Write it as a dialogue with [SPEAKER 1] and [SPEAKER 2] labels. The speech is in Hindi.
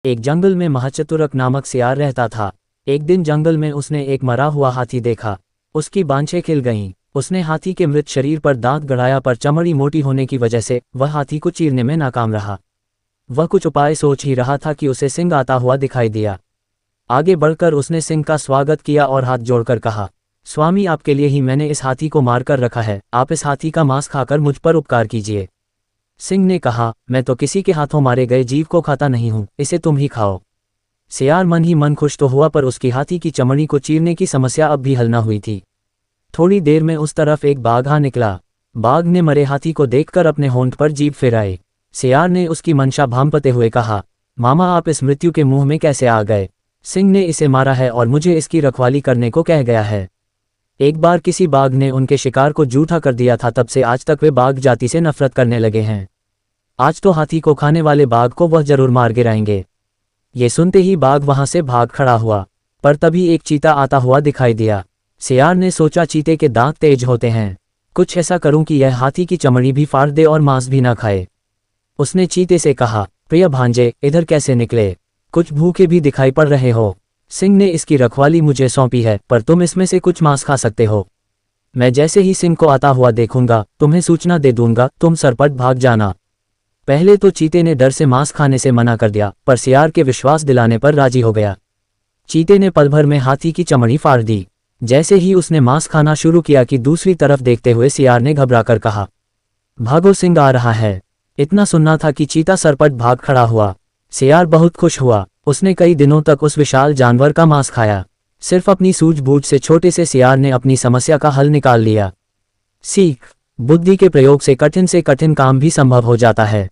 [SPEAKER 1] एक जंगल में महाचतुरक नामक सियार रहता था। एक दिन जंगल में उसने एक मरा हुआ हाथी देखा। उसकी बांछें खिल गईं। उसने हाथी के मृत शरीर पर दांत गड़ाया, पर चमड़ी मोटी होने की वजह से वह हाथी को चीरने में नाकाम रहा। वह कुछ उपाय सोच ही रहा था कि उसे सिंह आता हुआ दिखाई दिया। आगे बढ़कर उसने सिंह का स्वागत किया और हाथ जोड़कर कहा, स्वामी, आपके लिए ही मैंने इस हाथी को मार कर रखा है। आप इस हाथी का मांस खाकर मुझ पर उपकार कीजिए। सिंह ने कहा, मैं तो किसी के हाथों मारे गए जीव को खाता नहीं हूं, इसे तुम ही खाओ। सियार मन ही मन खुश तो हुआ, पर उसकी हाथी की चमड़ी को चीरने की समस्या अब भी हल न हुई थी। थोड़ी देर में उस तरफ एक बाघ आ निकला। बाघ ने मरे हाथी को देखकर अपने होंठ पर जीभ फिराई। सियार ने उसकी मंशा भांपते हुए कहा, मामा, आप इस मृत्यु के मुंह में कैसे आ गए? सिंह ने इसे मारा है और मुझे इसकी रखवाली करने को कह गया है। एक बार किसी बाघ ने उनके शिकार को जूठा कर दिया था, तब से आज तक वे बाघ जाति से नफरत करने लगे हैं। आज तो हाथी को खाने वाले बाघ को वह जरूर मार गिराएंगे। ये सुनते ही बाघ वहां से भाग खड़ा हुआ, पर तभी एक चीता आता हुआ दिखाई दिया। सियार ने सोचा, चीते के दांत तेज होते हैं, कुछ ऐसा करूं कि यह हाथी की चमड़ी भी फाड़ दे और मांस भी ना खाए। उसने चीते से कहा, प्रिय भांजे, इधर कैसे निकले? कुछ भूखे भी दिखाई पड़ रहे हो। सिंह ने इसकी रखवाली मुझे सौंपी है, पर तुम इसमें से कुछ मांस खा सकते हो। मैं जैसे ही सिंह को आता हुआ देखूंगा तुम्हें सूचना दे दूंगा, तुम सरपट भाग जाना। पहले तो चीते ने डर से मांस खाने से मना कर दिया, पर सियार के विश्वास दिलाने पर राजी हो गया। चीते ने पल भर में हाथी की चमड़ी फाड़ दी। जैसे ही उसने मांस खाना शुरू किया कि दूसरी तरफ देखते हुए सियार ने घबराकर कहा, भागो, सिंह आ रहा है। इतना सुनना था कि चीता सरपट भाग खड़ा हुआ। सियार बहुत खुश हुआ। उसने कई दिनों तक उस विशाल जानवर का मांस खाया। सिर्फ अपनी सूझबूझ से छोटे से सियार ने अपनी समस्या का हल निकाल लिया। सीख, बुद्धि के प्रयोग से कठिन काम भी संभव हो जाता है।